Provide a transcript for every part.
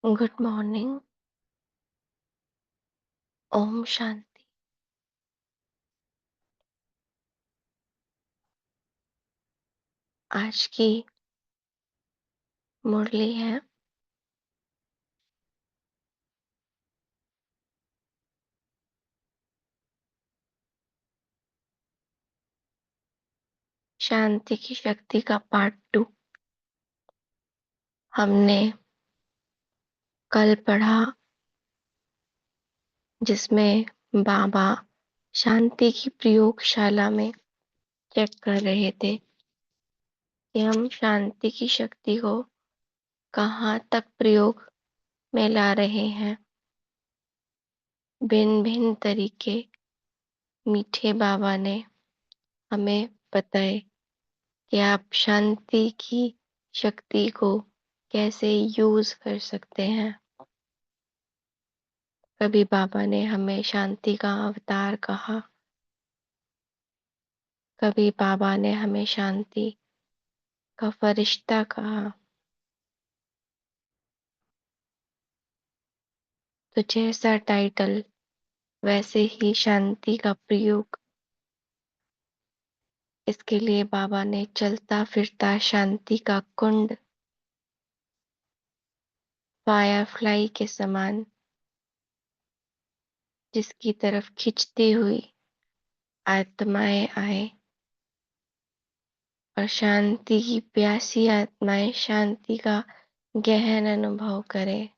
Good morning. Om Shanti. आज की मुरली है शांति की शक्ति का पार्ट 2। हमने कल पढ़ा जिसमें बाबा शांति की प्रयोगशाला में चेक कर रहे थे कि हम शांति की शक्ति को कहाँ तक प्रयोग में ला रहे हैं। भिन्न भिन्न तरीके मीठे बाबा ने हमें बताए कि आप शांति की शक्ति को कैसे यूज कर सकते हैं। कभी बाबा ने हमें शांति का अवतार कहा, कभी बाबा ने हमें शांति का फरिश्ता कहा। तो जैसा टाइटल वैसे ही शांति का प्रयोग। इसके लिए बाबा ने चलता फिरता शांति का कुंड फायरफ्लाई के समान जिसकी तरफ खिंचती हुई आत्माएं आए और शांति की प्यासी आत्माएं शांति का गहन अनुभव करें,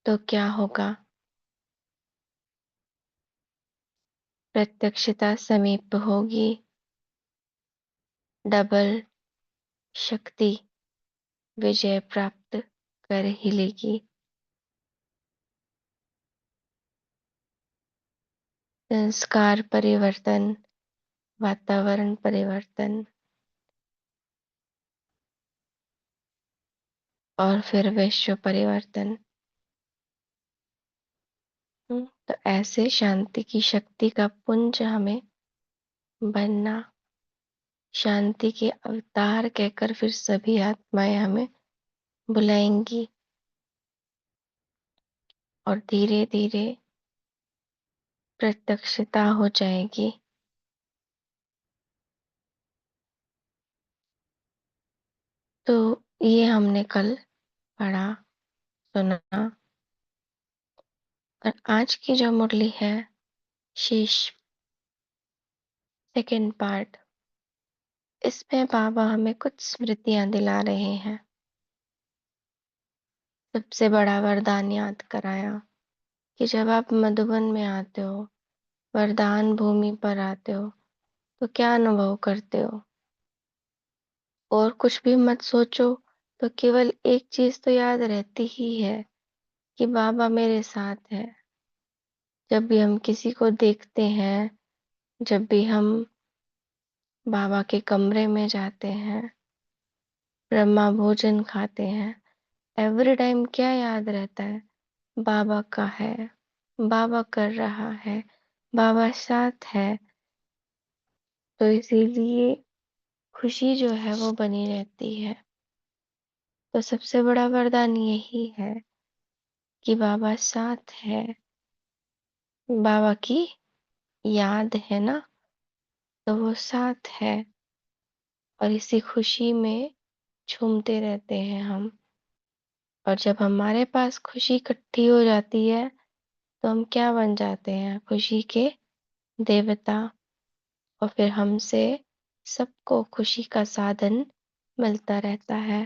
तो क्या होगा? प्रत्यक्षता समीप होगी, डबल शक्ति विजय प्राप्त कर ही लेगी। संस्कार परिवर्तन, वातावरण परिवर्तन और फिर विश्व परिवर्तन। तो ऐसे शांति की शक्ति का पुंज हमें बनना, शांति के अवतार कहकर फिर सभी आत्माएं हमें बुलाएंगी और धीरे धीरे प्रत्यक्षता हो जाएगी। तो ये हमने कल पढ़ा, सुना। और आज की जो मुरली है, शेष सेकंड पार्ट, इसमें बाबा हमें कुछ स्मृतियां दिला रहे हैं। सबसे बड़ा वरदान याद कराया कि जब आप मधुबन में आते हो, वरदान भूमि पर आते हो, तो क्या अनुभव करते हो? और कुछ भी मत सोचो, तो केवल एक चीज तो याद रहती ही है कि बाबा मेरे साथ है। जब भी हम किसी को देखते हैं, जब भी हम बाबा के कमरे में जाते हैं, ब्रह्मा भोजन खाते हैं, एवरी टाइम क्या याद रहता है? बाबा का है, बाबा कर रहा है, बाबा साथ है। तो इसीलिए खुशी जो है वो बनी रहती है। तो सबसे बड़ा वरदान यही है कि बाबा साथ है, बाबा की याद है ना, तो वो साथ है। और इसी खुशी में झूमते रहते हैं हम। और जब हमारे पास खुशी इकट्ठी हो जाती है, तो हम क्या बन जाते हैं? खुशी के देवता। और फिर हमसे सबको खुशी का साधन मिलता रहता है।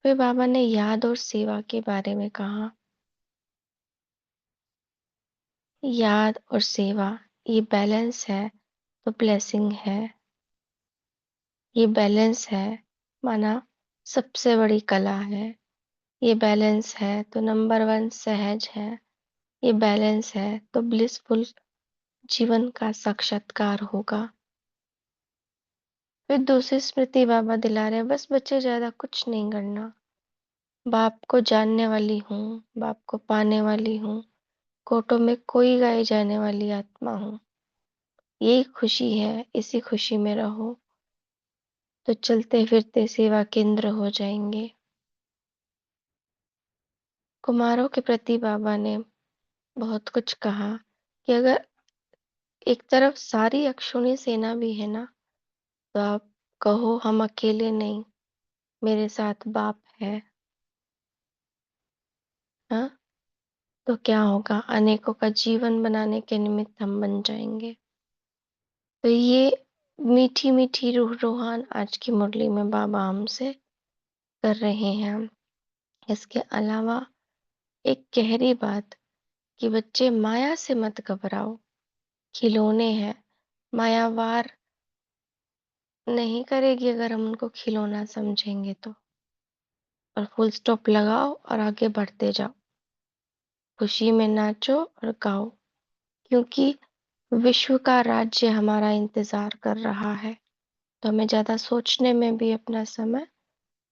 फिर बाबा ने याद और सेवा के बारे में कहा। याद और सेवा, ये बैलेंस है तो ब्लेसिंग है। ये बैलेंस है माना सबसे बड़ी कला है। ये बैलेंस है तो नंबर 1 सहज है। ये बैलेंस है तो ब्लिसफुल जीवन का साक्षात्कार होगा। फिर दूसरी स्मृति बाबा दिला रहे हैं, बस बच्चे ज्यादा कुछ नहीं करना। बाप को जानने वाली हूँ, बाप को पाने वाली हूँ, कोटों में कोई गाई जाने वाली आत्मा हूँ। यही खुशी है, इसी खुशी में रहो। तो चलते फिरते सेवा केंद्र हो जाएंगे। कुमारों के प्रति बाबा ने बहुत कुछ कहा कि अगर एक तरफ सारी अक्षुणी सेना भी है ना, तो आप कहो हम अकेले नहीं, मेरे साथ बाप है। हाँ, तो क्या होगा, अनेकों का जीवन बनाने के निमित्त हम बन जाएंगे। तो ये मीठी मीठी रूह रोहान आज की मुरली में बाबा हमसे कर रहे हैं। इसके अलावा एक गहरी बात कि बच्चे माया से मत घबराओ, खिलौने हैं, माया वार नहीं करेगी अगर हम उनको खिलौना समझेंगे तो। और फुल स्टॉप लगाओ और आगे बढ़ते जाओ, खुशी में नाचो और गाओ, क्योंकि विश्व का राज्य हमारा इंतजार कर रहा है। तो हमें ज्यादा सोचने में भी अपना समय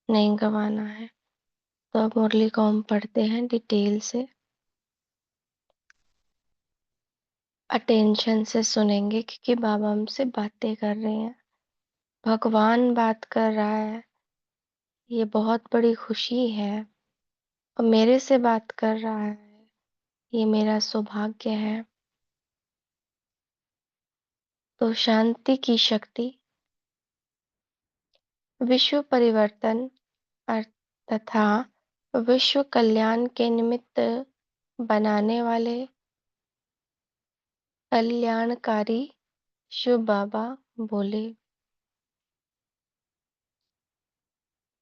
नहीं गंवाना है। तो अब मुरली को हम पढ़ते हैं डिटेल से, अटेंशन से सुनेंगे, क्योंकि बाबा हमसे बातें कर रहे हैं, भगवान बात कर रहा है। ये बहुत बड़ी खुशी है और मेरे से बात कर रहा है, ये मेरा सौभाग्य है। तो शांति की शक्ति, विश्व परिवर्तन तथा विश्व कल्याण के निमित्त बनाने वाले कल्याणकारी शिव बाबा बोले,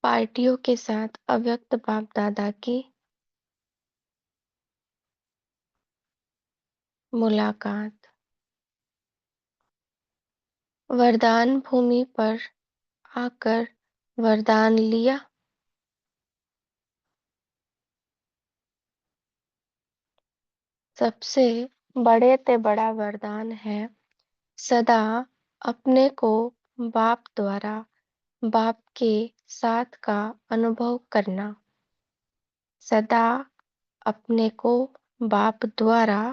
पार्टियों के साथ अव्यक्त बाप दादा की मुलाकात। वरदान भूमि पर आकर वरदान लिया, सबसे बड़े ते बड़ा वरदान है सदा अपने को बाप द्वारा बाप के साथ का अनुभव करना। सदा अपने को बाप द्वारा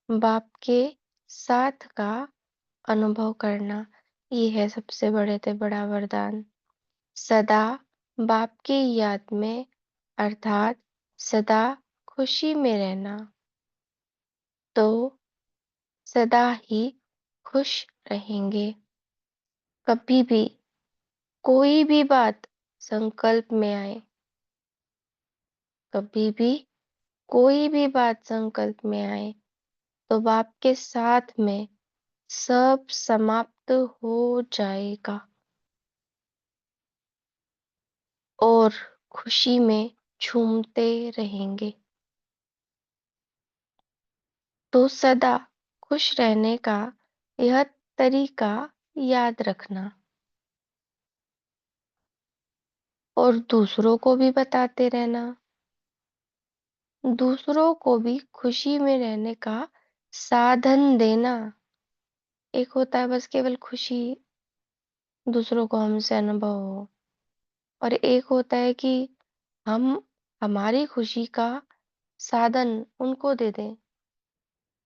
बाप के साथ का अनुभव करना, ये है सबसे बड़े से बड़ा वरदान। सदा बाप की याद में, अर्थात सदा खुशी में रहना, तो सदा ही खुश रहेंगे। कभी भी कोई भी बात संकल्प में आए, कभी भी कोई भी बात संकल्प में आए, तो बाप के साथ में सब समाप्त हो जाएगा और खुशी में झूमते रहेंगे। तो सदा खुश रहने का यह तरीका याद रखना और दूसरों को भी बताते रहना, दूसरों को भी खुशी में रहने का साधन देना। एक होता है बस केवल खुशी दूसरों को हमसे अनुभव हो, और एक होता है कि हम हमारी खुशी का साधन उनको दे दें,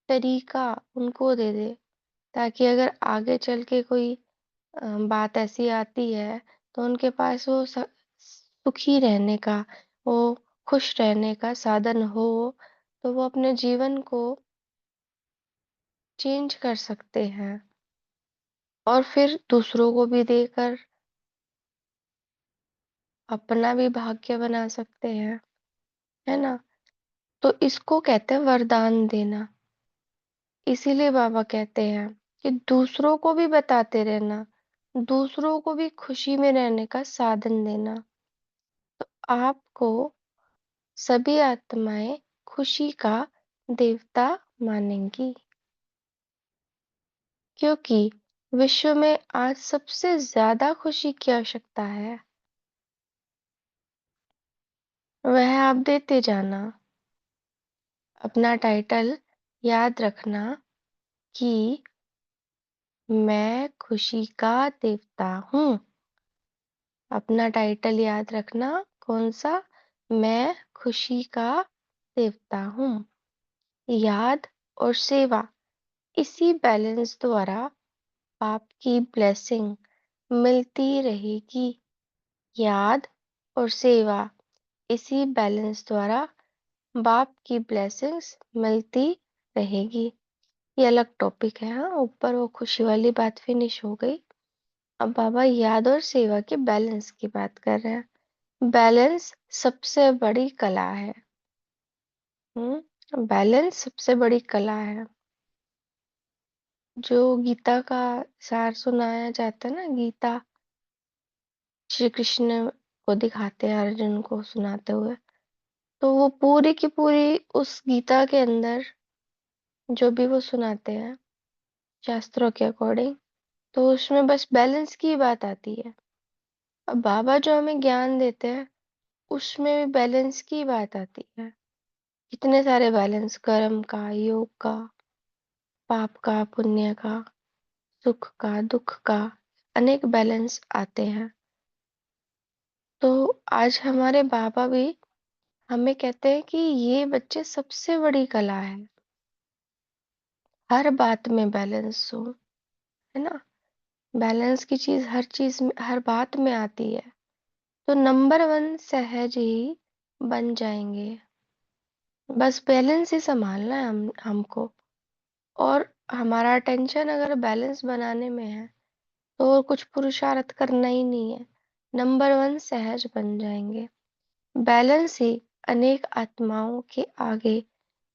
तरीका उनको दे दें, ताकि अगर आगे चल के कोई बात ऐसी आती है तो उनके पास वो सुखी रहने का, वो खुश रहने का साधन हो, तो वो अपने जीवन को चेंज कर सकते हैं और फिर दूसरों को भी देकर अपना भी भाग्य बना सकते हैं, है ना। तो इसको कहते हैं वरदान देना। इसीलिए बाबा कहते हैं कि दूसरों को भी बताते रहना, दूसरों को भी खुशी में रहने का साधन देना। आपको सभी आत्माएं खुशी का देवता मानेंगी, क्योंकि विश्व में आज सबसे ज्यादा खुशी की आवश्यकता है, वह आप देते जाना। अपना टाइटल याद रखना कि मैं खुशी का देवता हूँ। अपना टाइटल याद रखना, कौन सा? मैं खुशी का देवता हूँ। याद और सेवा, इसी बैलेंस द्वारा आपकी ब्लेसिंग, मिलती रहेगी। याद और सेवा, इसी बैलेंस द्वारा बाप की ब्लेसिंग्स मिलती रहेगी। ये अलग टॉपिक है। हाँ, ऊपर वो खुशी वाली बात फिनिश हो गई। अब बाबा याद और सेवा के बैलेंस की बात कर रहे हैं। बैलेंस सबसे बड़ी कला है। बैलेंस सबसे बड़ी कला है। जो गीता का सार सुनाया जाता है ना, गीता श्री कृष्ण को दिखाते हैं अर्जुन को सुनाते हुए, तो वो पूरी की पूरी उस गीता के अंदर जो भी वो सुनाते हैं शास्त्रों के अकॉर्डिंग, तो उसमें बस बैलेंस की बात आती है। अब बाबा जो हमें ज्ञान देते हैं उसमें भी बैलेंस की बात आती है। कितने सारे बैलेंस, कर्म का, योग का, पाप का, पुण्य का, सुख का, दुख का, अनेक बैलेंस आते हैं। तो आज हमारे बाबा भी हमें कहते हैं कि ये बच्चे सबसे बड़ी कला है। हर बात में बैलेंस हो, है ना। बैलेंस की चीज हर बात में आती है, तो नंबर वन सहज ही बन जाएंगे। बस बैलेंस ही संभालना है हमको। और हमारा अटेंशन अगर बैलेंस बनाने में है तो और कुछ पुरुषार्थ करना ही नहीं है। नंबर वन सहज बन जाएंगे। बैलेंस ही अनेक आत्माओं के आगे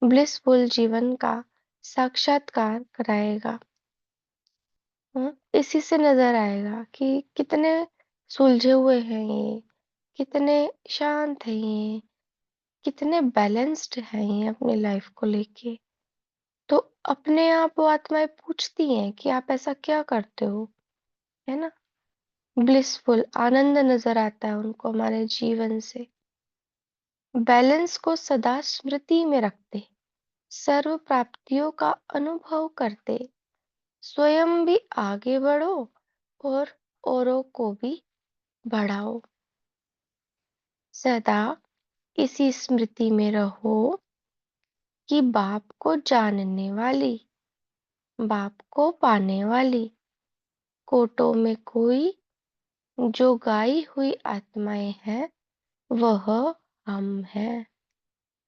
ब्लिसफुल जीवन का साक्षात्कार कराएगा। इसी से नजर आएगा कि कितने सुलझे हुए हैं ये, कितने शांत हैं ये, कितने बैलेंस्ड हैं ये अपनी लाइफ को लेके। तो अपने आप वो आत्माएं पूछती हैं कि आप ऐसा क्या करते हो, है ना। ब्लिसफुल आनंद नजर आता है उनको हमारे जीवन से। बैलेंस को सदा स्मृति में रखते, सर्व प्राप्तियों का अनुभव करते, स्वयं भी आगे बढ़ो और औरों को भी बढ़ाओ। सदा इसी स्मृति में रहो कि बाप को जानने वाली, बाप को पाने वाली कोटों में कोई जो गाई हुई आत्माएं हैं वह हम हैं।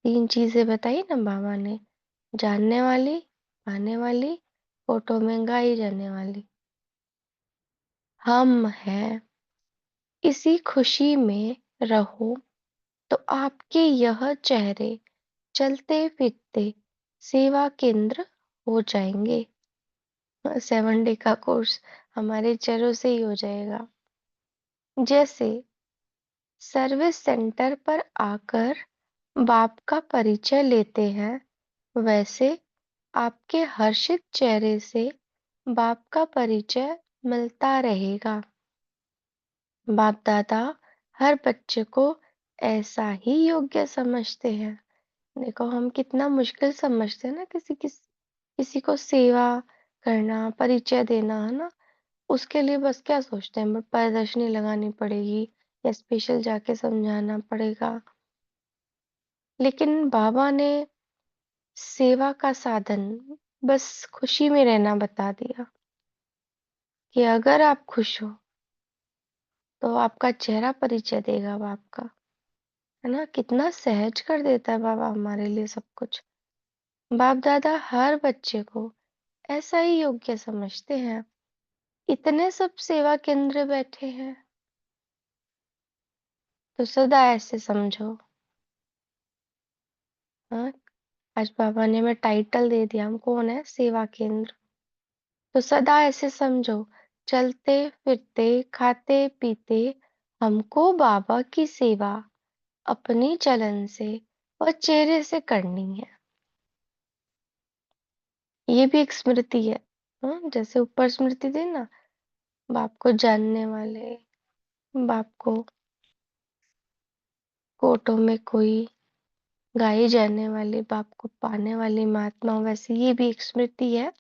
तीन चीजें बताई ना बाबा ने, जानने वाली, पाने वाली, कोटों में गाई जाने वाली, हम हैं। इसी खुशी में रहो तो आपके यह चेहरे चलते फिरते सेवा केंद्र हो जाएंगे। 7 डे का कोर्स हमारे चेहरों से ही हो जाएगा। जैसे सर्विस सेंटर पर आकर बाप का परिचय लेते हैं, वैसे आपके हर्षित चेहरे से बाप का परिचय मिलता रहेगा। बाप दादा हर बच्चे को ऐसा ही योग्य समझते हैं। देखो हम कितना मुश्किल समझते हैं ना, किसी को सेवा करना, परिचय देना, है ना। उसके लिए बस क्या सोचते हैं, प्रदर्शनी लगानी पड़ेगी या स्पेशल जाके समझाना पड़ेगा। लेकिन बाबा ने सेवा का साधन बस खुशी में रहना बता दिया कि अगर आप खुश हो तो आपका चेहरा परिचय देगा बाप का, है ना। कितना सहज कर देता है बाबा हमारे लिए सब कुछ। बाप दादा हर बच्चे को ऐसा ही योग्य समझते हैं। इतने सब सेवा केंद्र बैठे हैं तो सदा ऐसे समझो। हाँ, आज बाबा ने हमें टाइटल दे दिया, हम कौन है, सेवा केंद्र। तो सदा ऐसे समझो, चलते फिरते खाते पीते हमको बाबा की सेवा अपनी चलन से और चेहरे से करनी है। ये भी एक स्मृति है। जैसे ऊपर स्मृति दी ना, बाप को जानने वाले, बाप को कोटों में कोई गाई जाने वाली, बाप को पाने वाली महात्मा, वैसे ये भी एक स्मृति है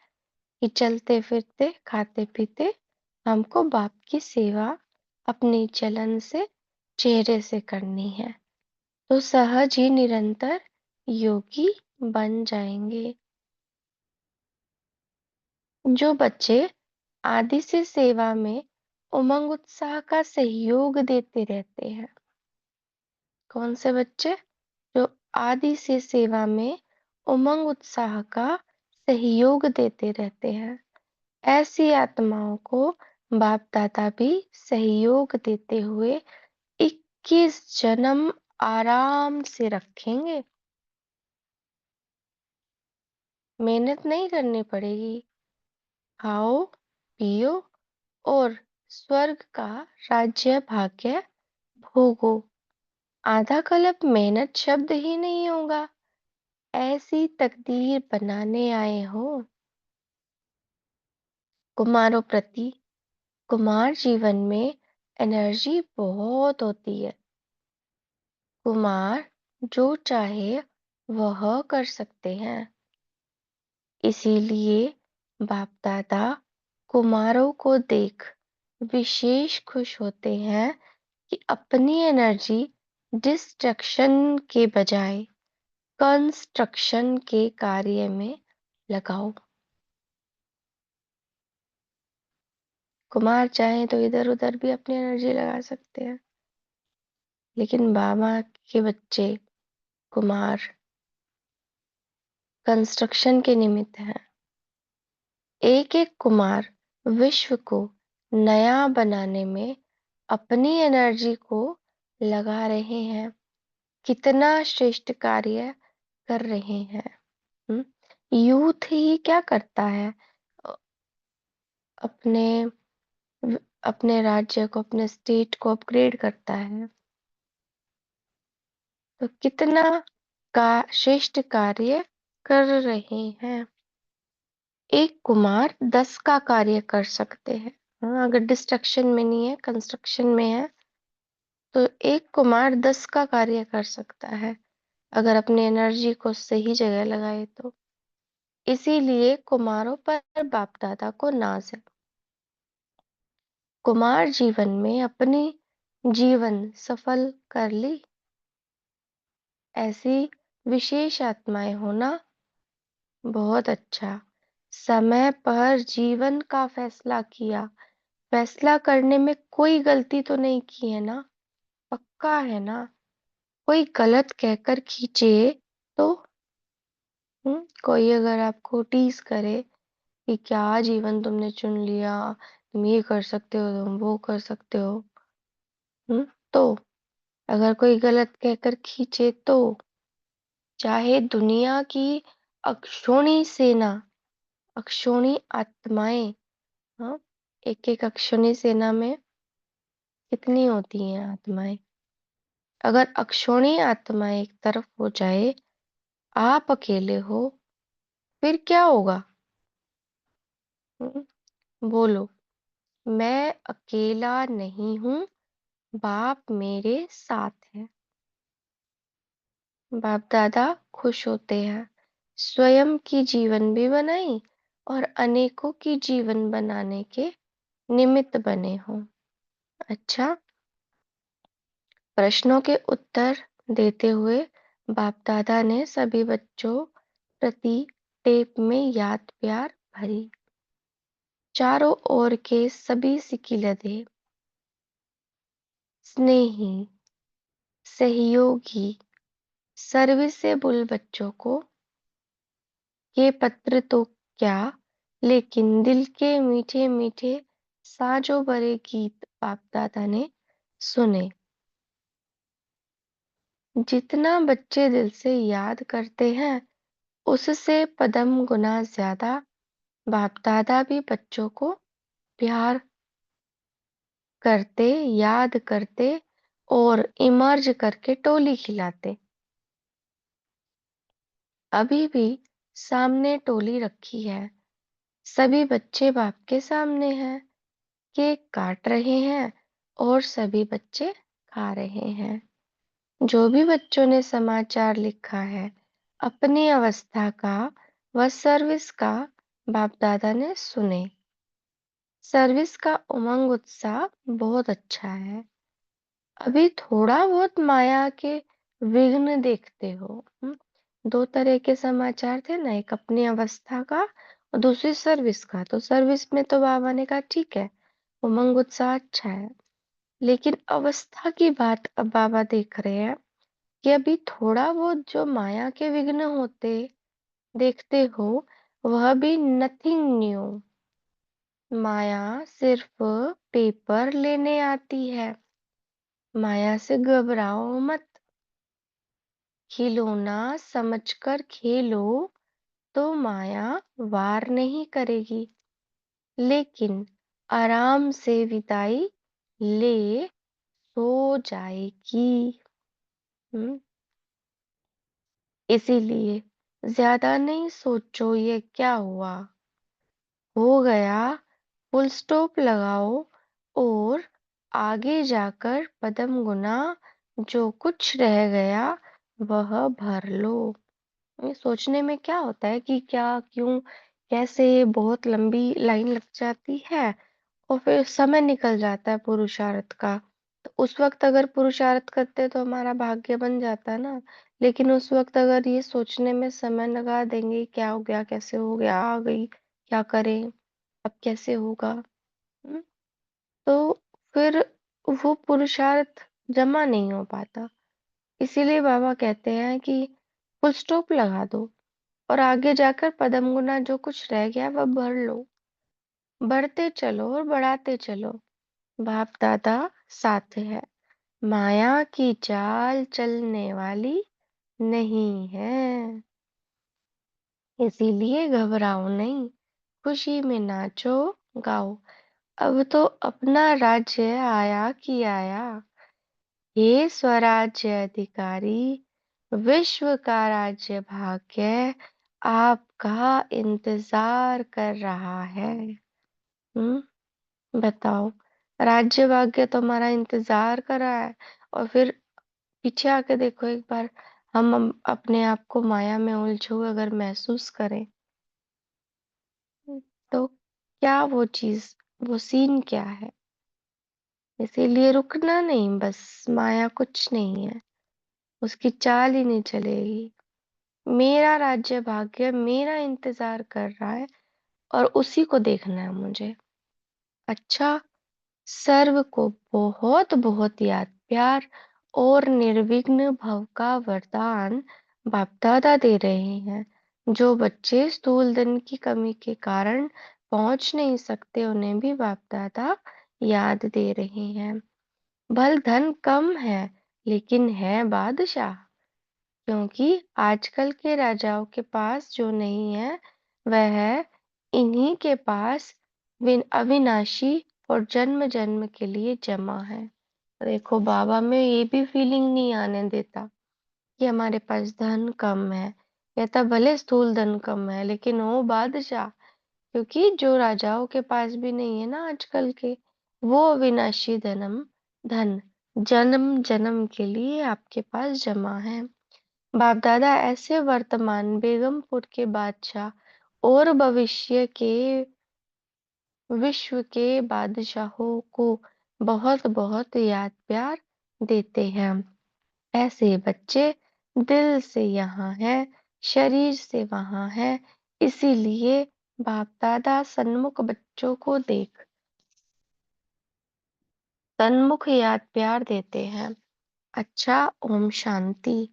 कि चलते फिरते खाते पीते हमको बाप की सेवा अपनी चलन से चेहरे से करनी है, तो सहज ही निरंतर योगी बन जाएंगे। जो बच्चे आदि से सेवा में उमंग उत्साह का सहयोग देते रहते हैं। कौन से बच्चे? जो आदि से सेवा में उमंग उत्साह का सहयोग देते रहते हैं। ऐसी आत्माओं को बाप दादा भी सहयोग देते हुए 21 जन्म आराम से रखेंगे। मेहनत नहीं करनी पड़ेगी। खाओ, पियो और स्वर्ग का राज्य भाग्य भोगो। आधा कल्प मेहनत शब्द ही नहीं होगा। ऐसी तकदीर बनाने आए हो। कुमारों प्रति कुमार जीवन में एनर्जी बहुत होती है। कुमार जो चाहे वह कर सकते हैं। इसीलिए बाप दादा कुमारों को देख विशेष खुश होते हैं कि अपनी एनर्जी डिस्ट्रक्शन के बजाय कंस्ट्रक्शन के कार्य में लगाओ। कुमार चाहे तो इधर उधर भी अपनी एनर्जी लगा सकते हैं, लेकिन बाबा के बच्चे कुमार कंस्ट्रक्शन के निमित्त हैं। एक एक कुमार विश्व को नया बनाने में अपनी एनर्जी को लगा रहे हैं। कितना श्रेष्ठ कार्य कर रहे हैं। हम्म? यूथ ही क्या करता है? अ- अपने अपने राज्य को, अपने स्टेट को अपग्रेड करता है। तो कितना का श्रेष्ठ कार्य कर रहे हैं। एक कुमार 10 का कार्य कर सकते हैं। हाँ, अगर डिस्ट्रक्शन में नहीं है, कंस्ट्रक्शन में है, तो एक कुमार 10 का कार्य कर सकता है, अगर अपनी एनर्जी को सही जगह लगाए तो। इसीलिए कुमारों पर बाप दादा को नाज है। कुमार जीवन में अपनी जीवन सफल कर ली। ऐसी विशेष आत्माएं होना बहुत अच्छा। समय पर जीवन का फैसला किया। फैसला करने में कोई गलती तो नहीं की है ना? पक्का है ना? कोई गलत कहकर खींचे तो कोई अगर आपको टीज करे कि क्या जीवन तुमने चुन लिया, तुम ये कर सकते हो, तुम वो कर सकते हो, तो अगर कोई गलत कहकर खींचे तो चाहे दुनिया की अक्षोणी सेना, अक्षोणी आत्माएं, हाँ, एक एक अक्षोणी सेना में कितनी होती हैं आत्माएं? अगर अक्षोणी आत्माएं एक तरफ हो जाए, आप अकेले हो, फिर क्या होगा? बोलो। मैं अकेला नहीं हूँ, बाप मेरे साथ है। बाप दादा खुश होते हैं। स्वयं की जीवन भी बनाई और अनेकों की जीवन बनाने के निमित्त बने हो। अच्छा, प्रश्नों के उत्तर देते हुए बाप दादा ने सभी बच्चों प्रति टेप में याद प्यार भरी। चारों ओर के सभी सिकिलधे, स्नेही, सहयोगी, सर्विसेबल बच्चों को ये पत्र तो क्या, लेकिन दिल के मीठे मीठे साजों भरे गीत बाप दादा ने सुने। जितना बच्चे दिल से याद करते हैं, उससे पदम गुना ज्यादा बाप दादा भी बच्चों को प्यार करते, याद करते और इमर्ज करके टोली खिलाते। अभी भी सामने टोली रखी है। सभी बच्चे बाप के सामने हैं। केक काट रहे हैं और सभी बच्चे खा रहे हैं। जो भी बच्चों ने समाचार लिखा है अपनी अवस्था का व सर्विस का, बाप दादा ने सुने। सर्विस का उमंग उत्साह बहुत अच्छा है। अभी थोड़ा बहुत माया के विघ्न देखते हो। दो तरह के समाचार थे ना, एक अपनी अवस्था का और दूसरी सर्विस का। तो सर्विस में तो बाबा ने कहा ठीक है, उमंग उत्साह अच्छा है, लेकिन अवस्था की बात अब बाबा देख रहे हैं कि अभी थोड़ा बहुत जो माया के विघ्न होते देखते हो, वह भी नथिंग न्यू। माया सिर्फ पेपर लेने आती है। माया से घबराओ मत। खिलौना समझकर खेलो तो माया वार नहीं करेगी, लेकिन आराम से विदाई ले सो जाएगी। हम्म, इसीलिए ज्यादा नहीं सोचो ये क्या हुआ, हो गया, फुल स्टॉप लगाओ और आगे जाकर पदम गुना जो कुछ रह गया वह भर लो। ये सोचने में क्या होता है कि क्या, क्यों, कैसे, बहुत लंबी लाइन लग जाती है और फिर समय निकल जाता है पुरुषार्थ का। तो उस वक्त अगर पुरुषार्थ करते तो हमारा भाग्य बन जाता ना। लेकिन उस वक्त अगर ये सोचने में समय लगा देंगे क्या हो गया, कैसे हो गया, आ गई, क्या करें, अब कैसे होगा। हम्म, तो फिर वो पुरुषार्थ जमा नहीं हो पाता। इसीलिए बाबा कहते हैं कि फुल स्टॉप लगा दो और आगे जाकर पदम गुना जो कुछ रह गया वह भर लो। बढ़ते चलो और बढ़ाते चलो। बाप दादा साथ है। माया की चाल चलने वाली नहीं है। इसीलिए घबराओ नहीं, खुशी में नाचो, गाओ। अब तो अपना राज्य आया कि आया। हे स्वराज्य अधिकारी, विश्व का राज्य भाग्य आपका इंतजार कर रहा है। हम्म, बताओ। राज्य भाग्य तो हमारा इंतजार कर रहा है, और फिर पीछे आके देखो एक बार, हम अपने आप को माया में उलझे हुए अगर महसूस करें, तो क्या वो चीज, वो सीन क्या है। इसीलिए रुकना नहीं, बस माया कुछ नहीं है, उसकी चाल ही नहीं चलेगी। मेरा राज्य भाग्य मेरा इंतजार कर रहा है और उसी को देखना है मुझे। अच्छा, सर्व को बहुत बहुत याद प्यार और निर्विघ्न भव का वरदान बाप दादा दे रहे हैं। जो बच्चे स्थूल धन की कमी के कारण पहुंच नहीं सकते, उन्हें भी बाप दादा याद दे रहे हैं। भल धन कम है, लेकिन है बादशाह। क्योंकि आजकल के राजाओं के पास जो नहीं है, वह है इन्हीं के पास अविनाशी और जन्म जन्म के लिए जमा है। देखो, बाबा में ये भी फीलिंग नहीं आने देता कि हमारे पास धन कम है। कहता भले स्थूल धन कम है, लेकिन वो बादशाह। क्योंकि जो राजाओं के पास भी नहीं है ना आजकल के, वो अविनाशी धन जन्म जन्म के लिए आपके पास जमा है। बाप दादा ऐसे वर्तमान बेगमपुर के बादशाह और भविष्य के विश्व के बादशाहों को बहुत बहुत याद प्यार देते हैं। ऐसे बच्चे दिल से यहाँ है, शरीर से वहाँ है। इसीलिए बाप दादा सन्मुख बच्चों को देख सन्मुख याद प्यार देते हैं। अच्छा, ओम शांति।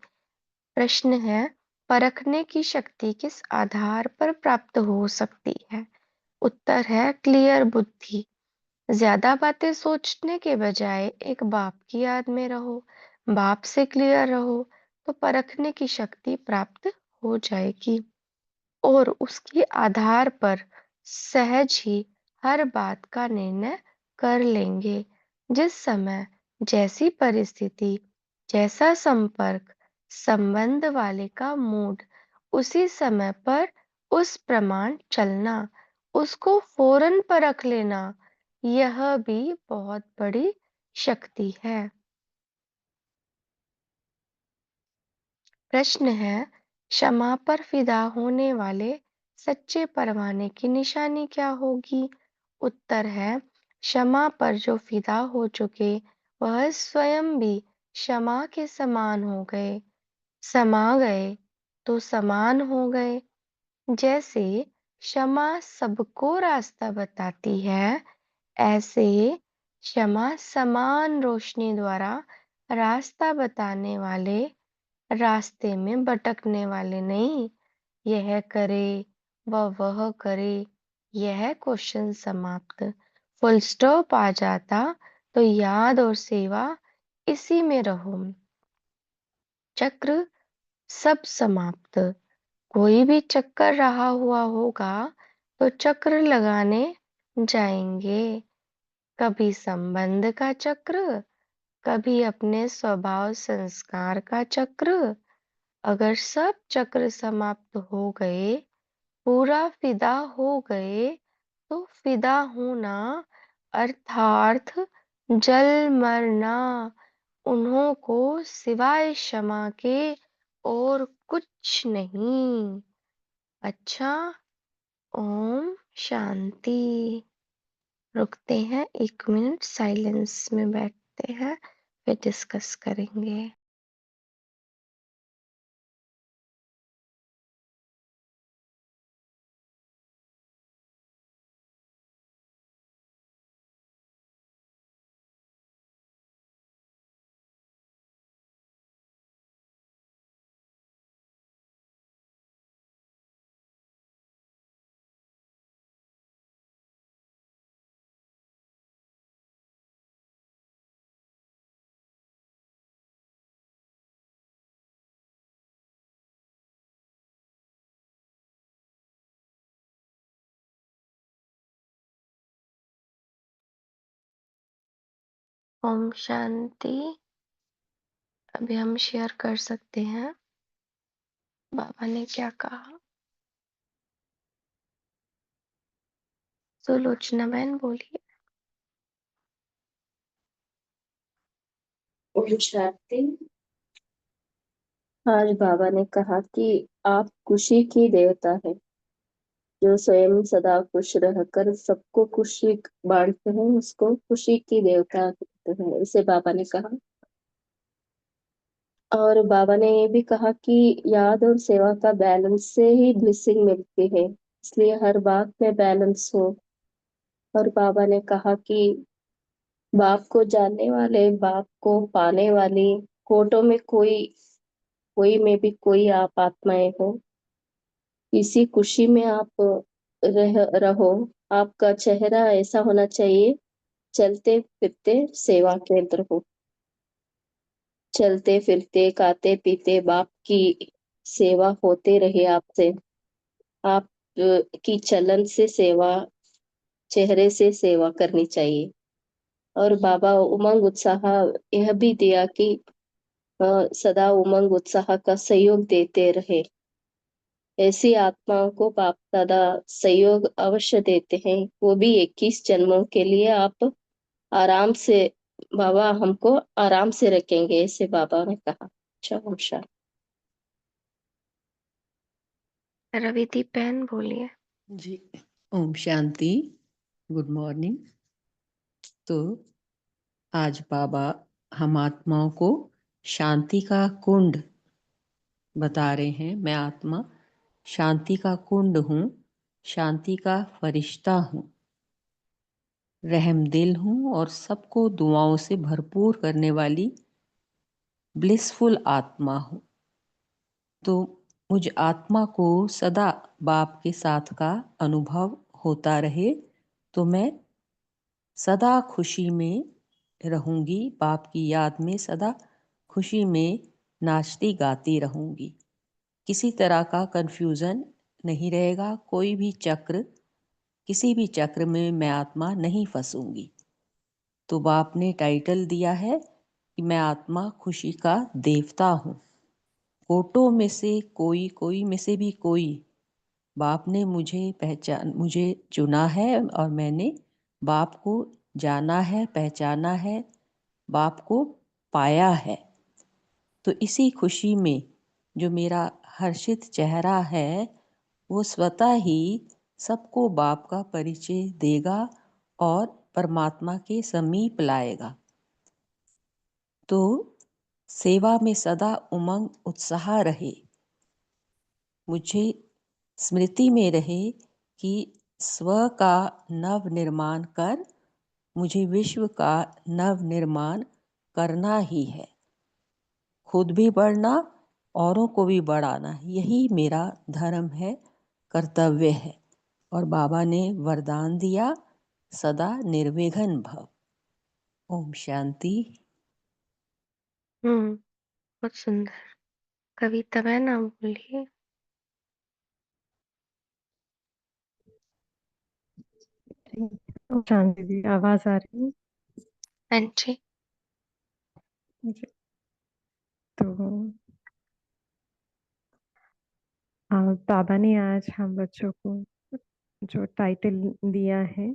प्रश्न है, परखने की शक्ति किस आधार पर प्राप्त हो सकती है। उत्तर है क्लियर बुद्धि। ज्यादा बातें सोचने के बजाय एक बाप की याद में रहो, बाप से क्लियर रहो, तो परखने की शक्ति प्राप्त हो जाएगी और उसके आधार पर सहज ही हर बात का निर्णय कर लेंगे। जिस समय जैसी परिस्थिति, जैसा संपर्क, संबंध वाले का मूड, उसी समय पर उस प्रमाण चलना, उसको फौरन परख लेना, यह भी बहुत बड़ी शक्ति है। प्रश्न है, क्षमा पर फिदा होने वाले सच्चे परवाने की निशानी क्या होगी। उत्तर है, क्षमा पर जो फिदा हो चुके, वह स्वयं भी क्षमा के समान हो गए, समा गए तो समान हो गए। जैसे क्षमा सबको रास्ता बताती है, ऐसे क्षमा समान रोशनी द्वारा रास्ता बताने वाले, रास्ते में भटकने वाले नहीं। यह करे वह करे, यह क्वेश्चन समाप्त। फुल स्टॉप आ जाता तो याद और सेवा इसी में रहो। चक्र सब समाप्त। कोई भी चक्कर रहा हुआ होगा तो चक्र लगाने जाएंगे। कभी संबंध का चक्र, कभी अपने स्वभाव संस्कार का चक्र। अगर सब चक्र समाप्त हो गए, पूरा फिदा हो गए, तो फिदा होना अर्थार्थ जल मरना। उन्हों को सिवाय क्षमा के और कुछ नहीं। अच्छा, ओम शांति। रुकते हैं, 1 मिनट साइलेंस में बैठते हैं, फिर डिस्कस करेंगे। ओम शांति। अभी हम शेयर कर सकते हैं बाबा ने क्या कहा। सुलोचना बहन बोलिए। ओम शांति। आज बाबा ने कहा कि आप खुशी की देवता है, जो स्वयं सदा खुश रहकर सबको खुशी बांटते हैं, उसको खुशी की देवता कहते हैं, इसे बाबा ने कहा। और बाबा ने ये भी कहा कि याद और सेवा का बैलेंस से ही ब्लेसिंग मिलती है, इसलिए हर बात में बैलेंस हो। और बाबा ने कहा कि बाप को जानने वाले, बाप को पाने वाली कोटों में कोई में भी कोई आप आत्माएं हो, इसी खुशी में आप रहो। आपका चेहरा ऐसा होना चाहिए, चलते फिरते सेवा केंद्र हो। चलते फिरते खाते पीते बाप की सेवा होते रहे आपसे। आप की चलन से सेवा, चेहरे से सेवा करनी चाहिए। और बाबा उमंग उत्साह यह भी दिया कि सदा उमंग उत्साह का सहयोग देते रहे। ऐसी आत्माओं को बाप दादा सहयोग अवश्य देते हैं, वो भी 21 जन्मों के लिए। आप आराम से, बाबा हमको आराम से रखेंगे, ऐसे बाबा ने कहा। अच्छा, ओम शांति। रविदीप बहन बोलिए। जी, ओम शांति। Good morning. तो आज बाबा हम आत्माओं को शांति का कुंड बता रहे हैं। मैं आत्मा शांति का कुंड हूँ, शांति का फरिश्ता हूँ, रहमदिल हूँ और सबको दुआओं से भरपूर करने वाली ब्लिसफुल आत्मा हूँ। तो मुझ आत्मा को सदा बाप के साथ का अनुभव होता रहे, तो मैं सदा खुशी में रहूंगी। बाप की याद में सदा खुशी में नाचती गाती रहूंगी। किसी तरह का कंफ्यूजन नहीं रहेगा। कोई भी चक्र, किसी भी चक्र में मैं आत्मा नहीं फंसूंगी। तो बाप ने टाइटल दिया है कि मैं आत्मा खुशी का देवता हूँ। कोटों में से कोई में से भी कोई, बाप ने मुझे चुना है और मैंने बाप को जाना है, पहचाना है, बाप को पाया है। तो इसी खुशी में जो मेरा हर्षित चेहरा है, वो स्वतः ही सबको बाप का परिचय देगा और परमात्मा के समीप लाएगा। तो सेवा में सदा उमंग उत्साह रहे। मुझे स्मृति में रहे कि स्व का नव निर्माण कर मुझे विश्व का नव निर्माण करना ही है। खुद भी बढ़ना, औरों को भी बढ़ाना, यही मेरा धर्म है, कर्तव्य है। और बाबा ने वरदान दिया, सदा निर्विघ्न भव। ओम शांति। बहुत सुंदर कविता है ना, बोलिए। शांति जी, आवाज आ रही है? हाँ जी। जी। तो बाबा ने आज हम बच्चों को जो टाइटल दिया है,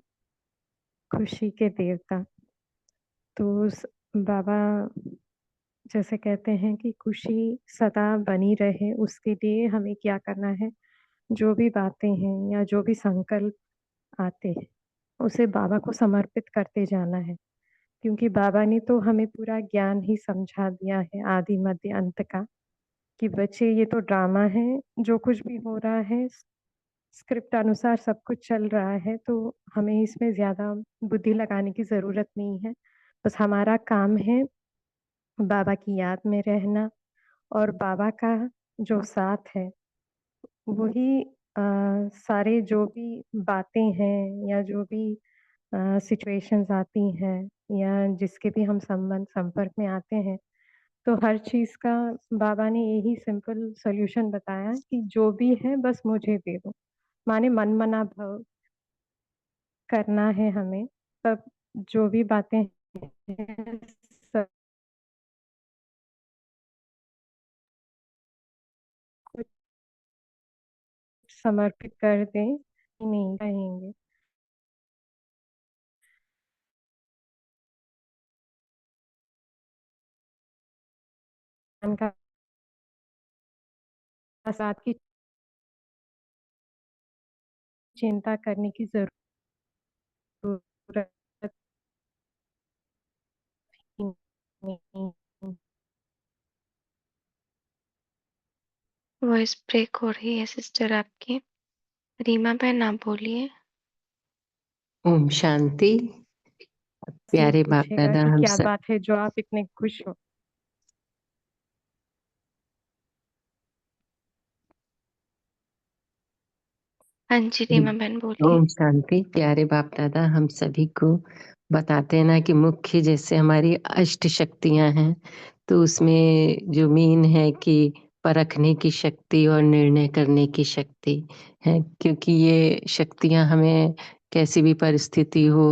खुशी के देवता। तो बाबा जैसे कहते हैं कि खुशी सदा बनी रहे, उसके लिए हमें क्या करना है? जो भी बातें हैं या जो भी संकल्प आते हैं, उसे बाबा को समर्पित करते जाना है। क्योंकि बाबा ने तो हमें पूरा ज्ञान ही समझा दिया है, आदि मध्य अंत का, कि बच्चे ये तो ड्रामा है, जो कुछ भी हो रहा है स्क्रिप्ट अनुसार सब कुछ चल रहा है, तो हमें इसमें ज़्यादा बुद्धि लगाने की ज़रूरत नहीं है। बस हमारा काम है बाबा की याद में रहना, और बाबा का जो साथ है वही सारे जो भी बातें हैं या जो भी सिचुएशंस आती हैं या जिसके भी हम संबंध संपर्क में आते हैं, तो हर चीज़ का बाबा ने यही सिंपल सॉल्यूशन बताया कि जो भी है बस मुझे दे दो। माने मन मना भव करना है हमें, तब जो भी बातें हैं सब कुछ समर्पित कर दें, नहीं कहेंगे। मन का साथ की चिंता करने की ज़रूरत ही नहीं। वॉइस ब्रेक हो रही है सिस्टर आपकी। रीमा बहन आप बोलिए। ओम शांति। से प्यारे बाप पूछेगा दादा कि हम क्या सब। बात है जो आप इतने खुश हो। हाँ जी रीमा बहन बोलिए। ओम शांति। प्यारे बाप दादा हम सभी को बताते हैं ना कि मुख्य जैसे हमारी अष्ट शक्तियां हैं, तो उसमें जो मेन है कि परखने की शक्ति और निर्णय करने की शक्ति है। क्योंकि ये शक्तियां हमें कैसी भी परिस्थिति हो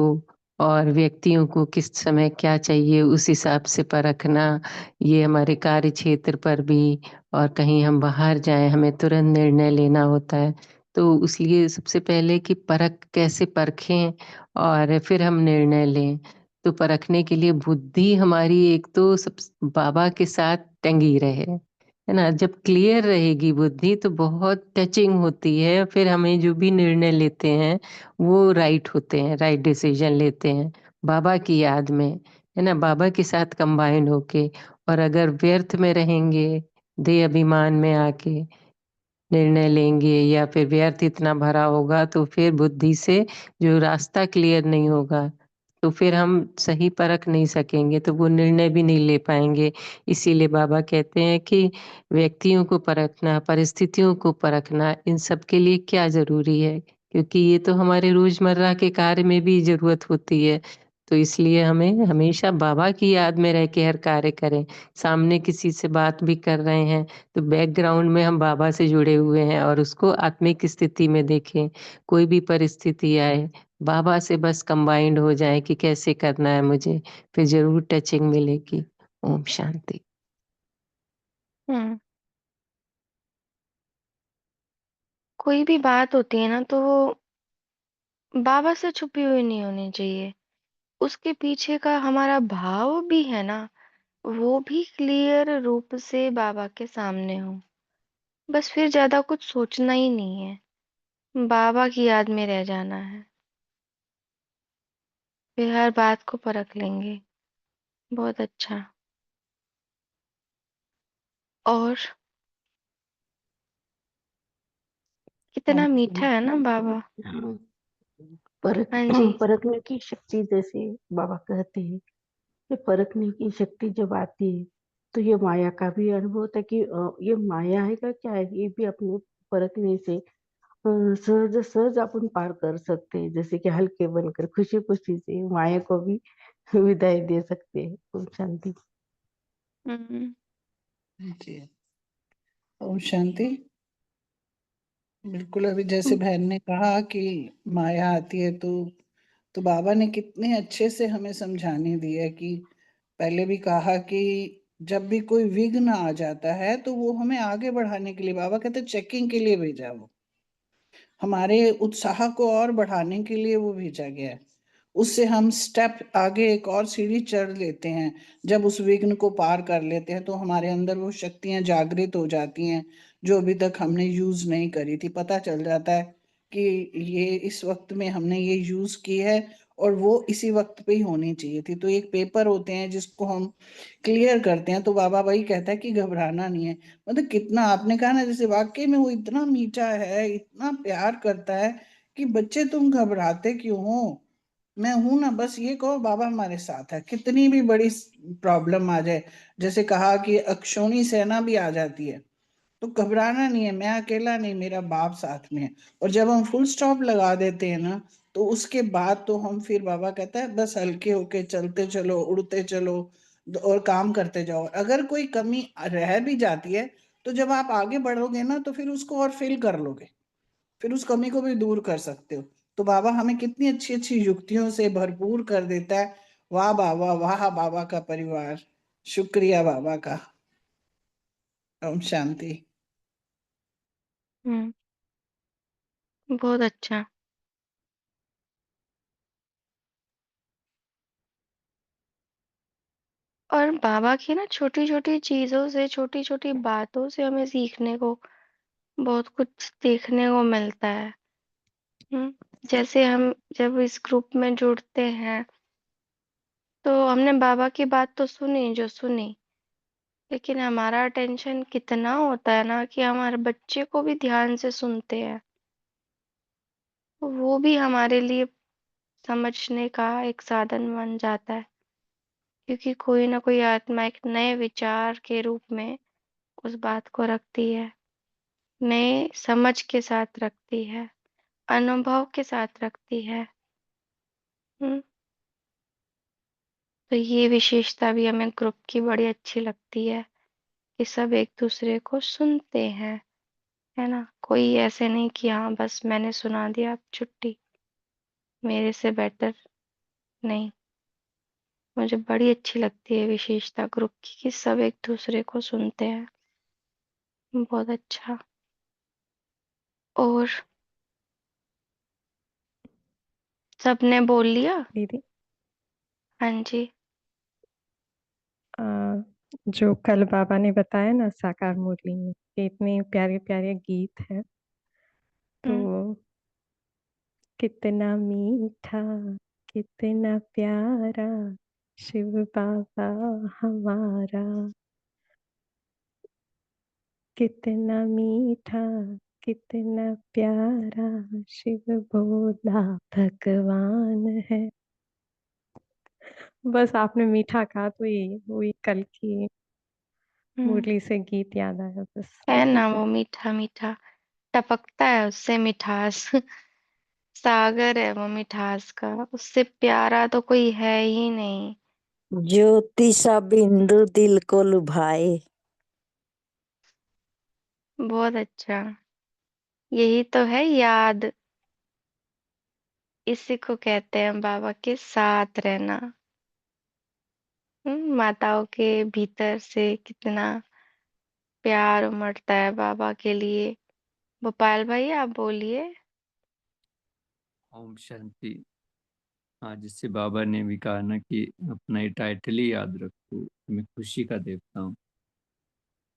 और व्यक्तियों को किस समय क्या चाहिए उस हिसाब से परखना, ये हमारे कार्य क्षेत्र पर भी और कहीं हम बाहर जाएं हमें तुरंत निर्णय लेना होता है। तो इसलिए सबसे पहले कि परख कैसे परखें और फिर हम निर्णय लें। तो परखने के लिए बुद्धि हमारी एक तो सब बाबा के साथ टंगी रहे, है ना। जब क्लियर रहेगी बुद्धि तो बहुत टचिंग होती है, फिर हमें जो भी निर्णय लेते हैं वो राइट होते हैं, राइट डिसीजन लेते हैं बाबा की याद में, है ना, बाबा के साथ कंबाइन होके। और अगर व्यर्थ में रहेंगे, देह अभिमान में आके निर्णय लेंगे या फिर व्यर्थ इतना भरा होगा, तो फिर बुद्धि से जो रास्ता क्लियर नहीं होगा तो फिर हम सही परख नहीं सकेंगे, तो वो निर्णय भी नहीं ले पाएंगे। इसीलिए बाबा कहते हैं कि व्यक्तियों को परखना, परिस्थितियों को परखना, इन सब के लिए क्या जरूरी है, क्योंकि ये तो हमारे रोजमर्रा के कार्य में भी जरूरत होती है। तो इसलिए हमें हमेशा बाबा की याद में रह के हर कार्य करें। सामने किसी से बात भी कर रहे हैं तो बैकग्राउंड में हम बाबा से जुड़े हुए हैं और उसको आत्मिक स्थिति में देखें। कोई भी परिस्थिति आए, बाबा से बस कंबाइंड हो जाए कि कैसे करना है मुझे, फिर जरूर टचिंग मिलेगी। ओम शांति। हम्म। कोई भी बात होती है ना, तो वो बाबा से छुपी हुई नहीं होनी चाहिए। उसके पीछे का हमारा भाव भी है ना, वो भी क्लियर रूप से बाबा के सामने हो। बस फिर ज्यादा कुछ सोचना ही नहीं है, बाबा की याद में रह जाना है। फिर हर बात को परख लेंगे। बहुत अच्छा। और कितना मीठा है ना बाबा। हाँ, परख हाँ जी। परखने की शक्ति, जैसे बाबा कहते हैं कि परखने की शक्ति जब आती है तो ये माया का भी अनुभव होता है कि ये माया है का क्या है, ये भी अपने परखने से सहज सहज अपन पार कर सकते हैं, जैसे कि हल्के बनकर खुशी खुशी से माया को भी विदाई दे सकते हैं। ओम शांति। हम्म। जी, ओम शांति। बिल्कुल, अभी जैसे बहन ने कहा कि माया आती है तो बाबा ने कितने अच्छे से हमें समझाने दिया कि पहले भी कहा कि जब भी कोई विघ्न आ जाता है तो वो हमें आगे बढ़ाने के लिए, बाबा कहते चेकिंग के लिए भेजा, वो हमारे उत्साह को और बढ़ाने के लिए वो भेजा गया है। उससे हम स्टेप आगे एक और सीढ़ी चढ़ लेते हैं। जब उस विघ्न को पार कर लेते हैं तो हमारे अंदर वो शक्तियां जागृत हो जाती हैं जो अभी तक हमने यूज नहीं करी थी। पता चल जाता है कि ये इस वक्त में हमने ये यूज की है और वो इसी वक्त पे ही होनी चाहिए थी। तो एक पेपर होते हैं जिसको हम क्लियर करते हैं। तो बाबा वही कहता है कि घबराना नहीं है। मतलब कितना आपने कहा ना, जैसे वाकई में वो इतना मीठा है, इतना प्यार करता है कि बच्चे तुम घबराते क्यों हो, मैं हूं ना, बस ये कहो बाबा हमारे साथ है। कितनी भी बड़ी प्रॉब्लम आ जाए, जैसे कहा कि अक्षोणी सेना भी आ जाती है तो घबराना नहीं है, मैं अकेला नहीं, मेरा बाप साथ में है। और जब हम फुल स्टॉप लगा देते हैं ना तो उसके बाद तो हम फिर, बाबा कहता है बस हल्के होके चलते चलो, उड़ते चलो और काम करते जाओ। अगर कोई कमी रह भी जाती है तो जब आप आगे बढ़ोगे ना तो फिर उसको और फिल कर लोगे, फिर उस कमी को भी दूर कर सकते हो। तो बाबा हमें कितनी अच्छी अच्छी युक्तियों से भरपूर कर देता है। वाह बाबा, वाह बाबा का परिवार, शुक्रिया बाबा का। ओम शांति। हम्म। बहुत अच्छा। और बाबा की ना छोटी छोटी चीजों से, छोटी छोटी बातों से हमें सीखने को बहुत कुछ देखने को मिलता है। जैसे हम जब इस ग्रुप में जुड़ते हैं तो हमने बाबा की बात तो सुनी जो सुनी, लेकिन हमारा अटेंशन कितना होता है ना कि हमारे बच्चे को भी ध्यान से सुनते हैं। वो भी हमारे लिए समझने का एक साधन बन जाता है, क्योंकि कोई ना कोई आत्मा एक नए विचार के रूप में उस बात को रखती है, नए समझ के साथ रखती है, अनुभव के साथ रखती है। हम्म। तो ये विशेषता भी हमें ग्रुप की बड़ी अच्छी लगती है कि सब एक दूसरे को सुनते हैं, है ना। कोई ऐसे नहीं कि हाँ बस मैंने सुना दिया अब छुट्टी, मेरे से बेटर नहीं। मुझे बड़ी अच्छी लगती है विशेषता ग्रुप की कि सब एक दूसरे को सुनते हैं। बहुत अच्छा। और सबने बोल लिया। दीदी, हाँ जी। आ, जो कल बाबा ने बताया ना साकार मुरली में कि इतने प्यारे प्यारे गीत हैं, तो हम्म। कितना मीठा, कितना प्यारा शिव बाबा हमारा, कितना मीठा, कितना प्यारा शिव भोला भगवान है। बस आपने मीठा कहा तो ये वही कल की हम्म। मुरली से गीत याद आया बस। है ना वो मीठा मीठा, टपकता है उससे मिठास। सागर है वो मिठास का, उससे प्यारा तो कोई है ही नहीं। ज्योति सा बिंदु दिल को लुभाए। बहुत अच्छा। यही तो है याद, इसी को कहते हैं बाबा के साथ रहना। माताओं के भीतर से कितना प्यार उमड़ता है बाबा के लिए। गोपाल भाई आप बोलिए। ओम शांति। हाँ, जिससे बाबा ने भी कहा ना कि अपना ये टाइटल ही याद रखो, मैं खुशी का देवता हूँ।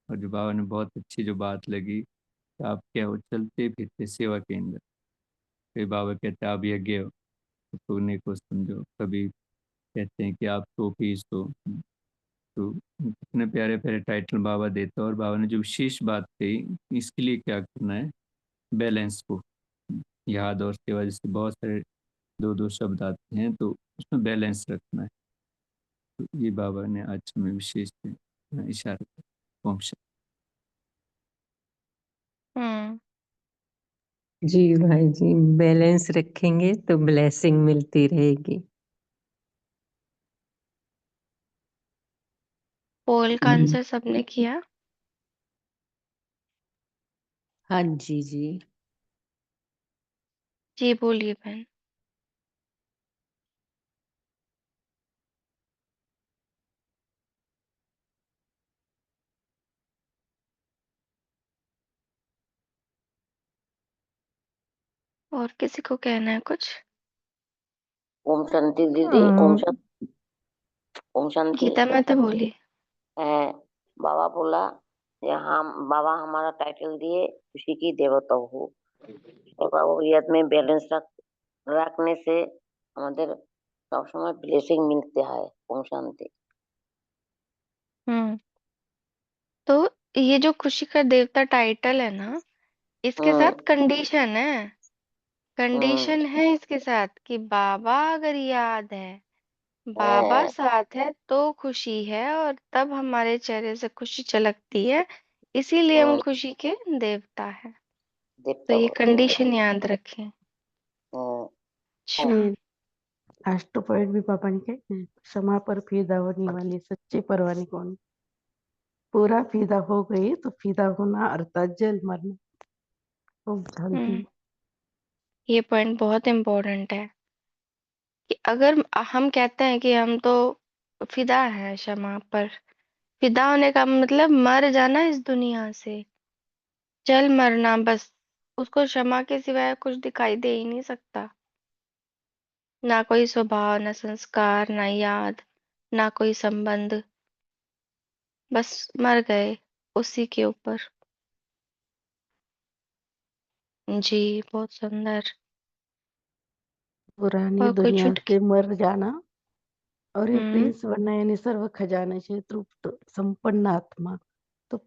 और जो बाबा ने बहुत अच्छी जो बात लगी कि आप क्या हो, चलते फिरते सेवा केंद्र। कभी बाबा कहते हैं आप यज्ञ हो तो पुण्य को समझो, कभी कहते हैं कि आप तो पीस हो। तो कितने प्यारे प्यारे टाइटल बाबा देते हैं। और बाबा ने जो विशेष बात कही, इसके लिए क्या करना है, बैलेंस को याद और सेवा, जैसे बहुत सारे दो दो शब्द आते हैं, तो उसमें बैलेंस रखना है। तो ये बाबा ने आज हमें विशेष इशारा किया। ओम शांति। हम्म। जी भाई जी, बैलेंस रखेंगे तो ब्लेसिंग मिलती रहेगी। पोल का आंसर सबने किया? हाँ जी जी। जी बोलिए बहन। और किसी को कहना है कुछ? ओम शांति दीदी। ओम शांति। ओम शांति। गीता माता बोलिए। बाबा बोला यहाँ बाबा हमारा टाइटल दिए खुशी की देवता हो, और बाबा याद में बैलेंस रखने से हमारे सब समय ब्लेसिंग मिलते है। ओम शांति। तो ये जो खुशी का देवता टाइटल है ना, इसके साथ कंडीशन है। कंडीशन है इसके साथ कि बाबा अगर याद है, बाबा साथ है तो खुशी है, और तब हमारे चेहरे से खुशी झलकती है, इसीलिए हम खुशी के देवता है। तो ये कंडीशन याद रखें। अच्छा। लास्ट पॉइंट भी पापा ने कहे, क्षमा पर फिदा होने वाली सच्ची परवानी कौन? पूरा फिदा हो गई तो फिदा होना अर्थात जल मरना। ओम शांति। ये पॉइंट बहुत इम्पोर्टेंट है कि अगर हम कहते हैं कि हम तो फिदा हैं क्षमा पर, फिदा होने का मतलब मर जाना इस दुनिया से, जल मरना बस। उसको क्षमा के सिवाय कुछ दिखाई दे ही नहीं सकता। ना कोई स्वभाव, ना संस्कार, ना याद, ना कोई संबंध, बस मर गए उसी के ऊपर। जी बहुत सुंदर। पुरानी और कोई दुनिया चुटकी? से मर जाना और ये हम्म। प्रिंस बनना, यानी सर्व खजाने से तृप्त संपन्न आत्मा तो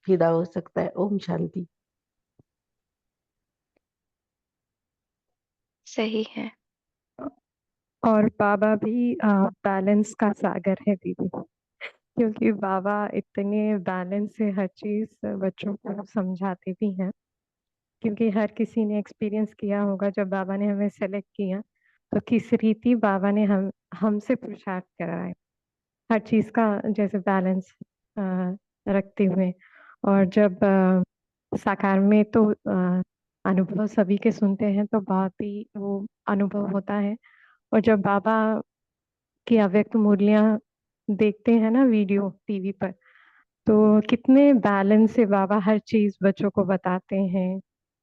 फिदा हो सकता है। ओम शांति। सही है। और बाबा भी बैलेंस का सागर है दीदी, क्योंकि बाबा इतने बैलेंस से हर चीज बच्चों को समझाते भी हैं। क्योंकि हर किसी ने एक्सपीरियंस किया होगा, जब बाबा ने हमें सेलेक्ट किया तो किस रीति बाबा ने हमसे पुरुषार्थ कराए, हर चीज का जैसे बैलेंस रखते हुए। और जब साकार में तो अनुभव सभी के सुनते हैं तो बहुत ही वो अनुभव होता है। और जब बाबा की अव्यक्त मूर्तियां देखते हैं ना वीडियो टीवी पर, तो कितने बैलेंस से बाबा हर चीज बच्चों को बताते हैं।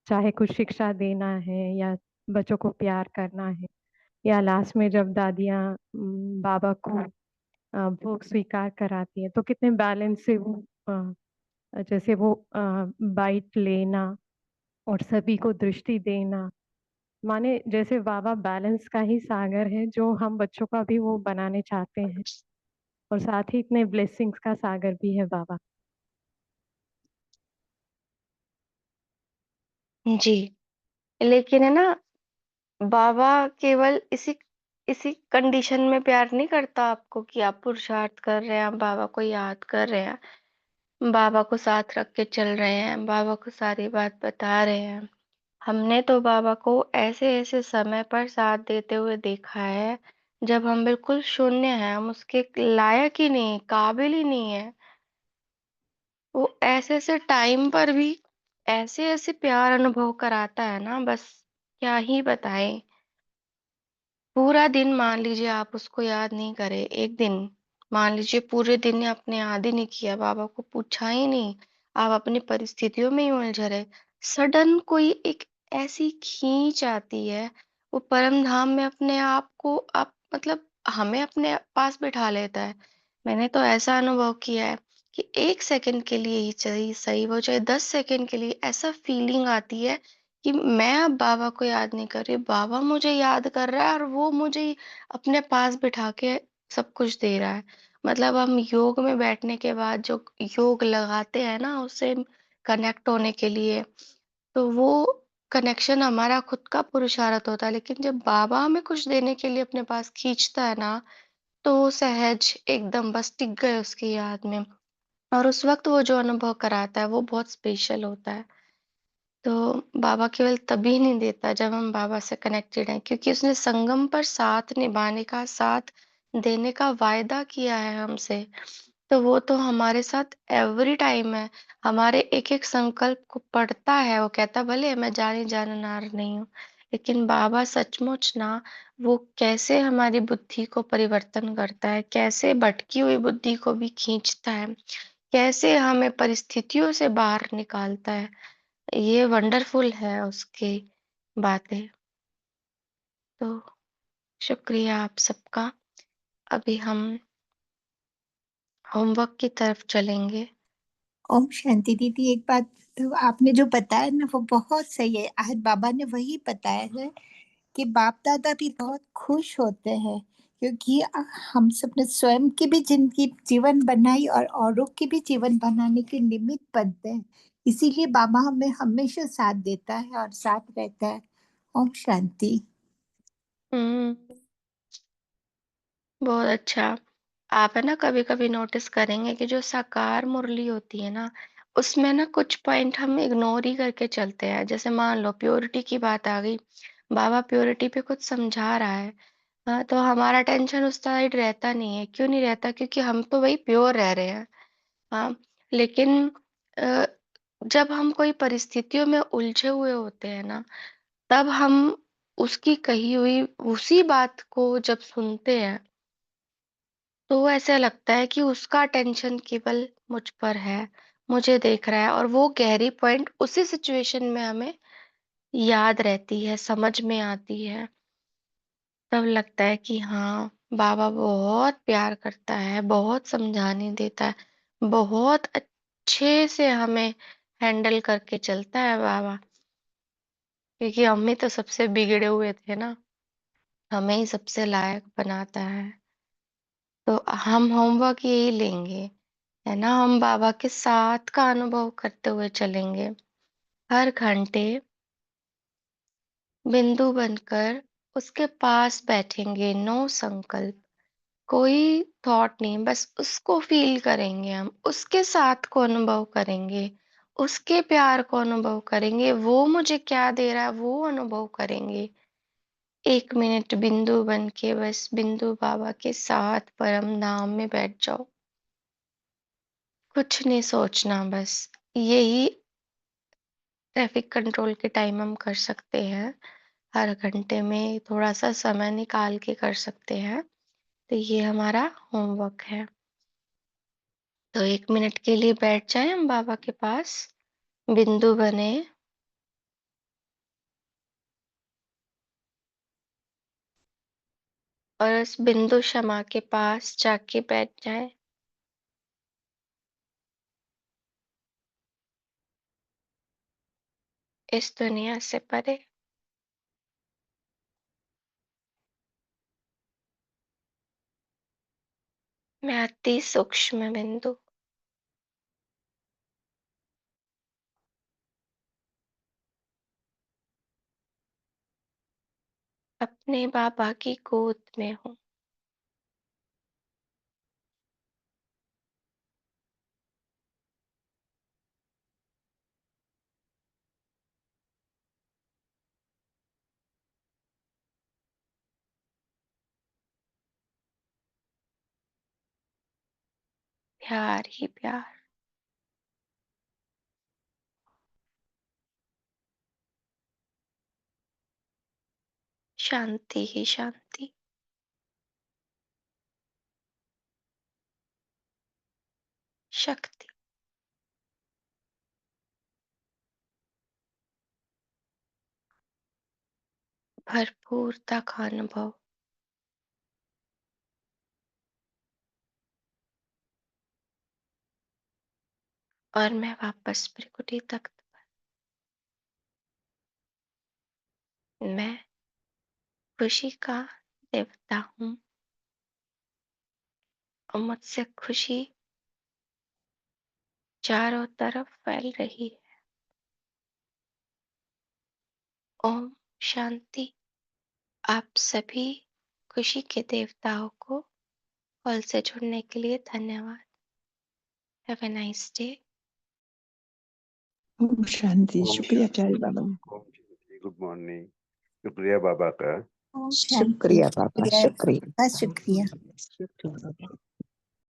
चाहे कुछ शिक्षा देना है या बच्चों को प्यार करना है, या लास्ट में जब दादियाँ बाबा को भोग स्वीकार कराती है तो कितने बैलेंस से वो जैसे वो बाइट लेना और सभी को दृष्टि देना, माने जैसे बाबा बैलेंस का ही सागर है, जो हम बच्चों का भी वो बनाने चाहते हैं। और साथ ही इतने ब्लेसिंग्स का सागर भी है बाबा। जी लेकिन है ना, बाबा केवल इसी इसी कंडीशन में प्यार नहीं करता आपको कि आप पुरुषार्थ कर रहे हैं, आप बाबा को याद कर रहे हैं, बाबा को साथ रख के चल रहे हैं, बाबा को सारी बात बता रहे हैं। हमने तो बाबा को ऐसे ऐसे समय पर साथ देते हुए देखा है जब हम बिल्कुल शून्य हैं, हम उसके लायक ही नहीं, काबिल ही नहीं है। वो ऐसे ऐसे टाइम पर भी ऐसे ऐसे प्यार अनुभव कराता है ना, बस क्या ही बताएं। पूरा दिन मान लीजिए आप उसको याद नहीं करे, एक दिन मान लीजिए पूरे दिन आपने याद ही नहीं किया, बाबा को पूछा ही नहीं, आप अपनी परिस्थितियों में ही उलझे रहे, सडन कोई एक ऐसी खींच आती है, वो परम धाम में अपने आप को आप मतलब हमें अपने पास बिठा लेता है। मैंने तो ऐसा अनुभव किया है कि 1 सेकंड के लिए ही सही सही, वो चाहे 10 सेकंड के लिए, ऐसा फीलिंग आती है कि मैं अब बाबा को याद नहीं कर रही, बाबा मुझे याद कर रहा है और वो मुझे अपने पास बिठा के सब कुछ दे रहा है। मतलब हम योग में बैठने के बाद जो योग लगाते हैं ना, उससे कनेक्ट होने के लिए, तो वो कनेक्शन हमारा खुद का पुरुषार्थ होता है, लेकिन जब बाबा हमें कुछ देने के लिए अपने पास खींचता है ना, तो वो सहज एकदम बस टिक गए उसकी याद में, और उस वक़्त वो जो अनुभव कराता है वो बहुत स्पेशल होता है। तो बाबा केवल तभी नहीं देता जब हम बाबा से कनेक्टेड हैं, क्योंकि उसने संगम पर साथ निभाने का, साथ देने का वायदा किया है हमसे। तो वो तो हमारे साथ एवरी टाइम है, हमारे एक-एक संकल्प को पढ़ता है। वो कहता है भले मैं जानी-जाननार नहीं हूँ, लेकिन बाबा सचमुच ना वो कैसे हमारी बुद्धि को परिवर्तन करता है, कैसे भटकी हुई बुद्धि को भी खींचता है, कैसे हमें परिस्थितियों से बाहर निकालता है। ये वंडरफुल है उसकी बातें। तो शुक्रिया आप सबका। अभी हम होमवर्क की तरफ चलेंगे। ओम शांति दीदी, एक बात आपने जो बताया ना वो बहुत सही है। आज बाबा ने वही बताया है कि बाप दादा भी बहुत खुश होते हैं क्योंकि हम सब ने स्वयं की भी जिंदगी जीवन बनाई और औरों की भी जीवन बनाने के निमित्त बनते हैं। इसीलिए बाबा हमें हमेशा साथ देता है और साथ रहता है। ओम शांति। बहुत अच्छा। आप है ना कभी-कभी नोटिस करेंगे कि जो साकार मुरली होती है ना, उसमें ना कुछ पॉइंट हम इग्नोर ही करके चलते हैं। जैसे मान लो प्योरिटी की बात आ गई, बाबा प्योरिटी पे कुछ समझा रहा है, तो हमारा टेंशन उस साइड रहता नहीं है। क्यों नहीं रहता? क्योंकि हम तो वही प्योर रह रहे हैं। हाँ, लेकिन अ, जब हम कोई परिस्थितियों में उलझे हुए होते हैं ना, तब हम उसकी कही हुई उसी बात को जब सुनते हैं, तो ऐसा लगता है कि उसका अटेंशन केवल मुझ पर है, मुझे देख रहा है, और वो गहरी पॉइंट उसी सिचुएशन में हमें याद रहती है, समझ में आती है। तब लगता है कि हाँ, बाबा बहुत प्यार करता है, बहुत समझाने देता है, बहुत अच्छे से हमें हैंडल करके चलता है बाबा। क्योंकि हम ही तो सबसे बिगड़े हुए थे ना, हमें ही सबसे लायक बनाता है। तो हम होमवर्क यही लेंगे, है ना? हम बाबा के साथ का अनुभव करते हुए चलेंगे। हर घंटे बिंदु बनकर उसके पास बैठेंगे, नो संकल्प, कोई थॉट नहीं, बस उसको फील करेंगे हम, उसके साथ को अनुभव करेंगे, उसके प्यार को अनुभव करेंगे, वो मुझे क्या दे रहा है वो अनुभव करेंगे। 1 मिनट बिंदु बन के बस बिंदु बाबा के साथ परम धाम में बैठ जाओ। कुछ नहीं सोचना, बस यही ट्रैफिक कंट्रोल के टाइम हम कर सकते हैं। हर घंटे में थोड़ा-सा समय निकाल के कर सकते हैं। तो ये हमारा होमवर्क है। तो 1 मिनट के लिए बैठ जाएँ हम बाबा के पास, बिंदु बने, और उस बिंदु शमा के पास जाके बैठ जाएँ। इस दुनिया से परे। मैं अति सूक्ष्म बिंदु, अपने बाबा की गोद में हूँ। प्यार ही प्यार, शांति ही शांति, शक्ति, भरपूरता का अनुभव। और मैं वापस प्रकृति तख्त पर। मैं खुशी का देवता हूँ, और मुझसे खुशी चारों तरफ फैल रही है। ओम शांति। आप सभी खुशी के देवताओं को कॉल से जुड़ने के लिए धन्यवाद। Have a nice day. ओम शांति। ओम शुक्रिया शांति। चार्य बाबा। ओम शांति। Good morning. शुक्रिया बाबा का। ओम शांति। शुक्रिया बाबा, शुक्रिया शुक्रिया। शुक्रिया। शुक्रिया बाबा।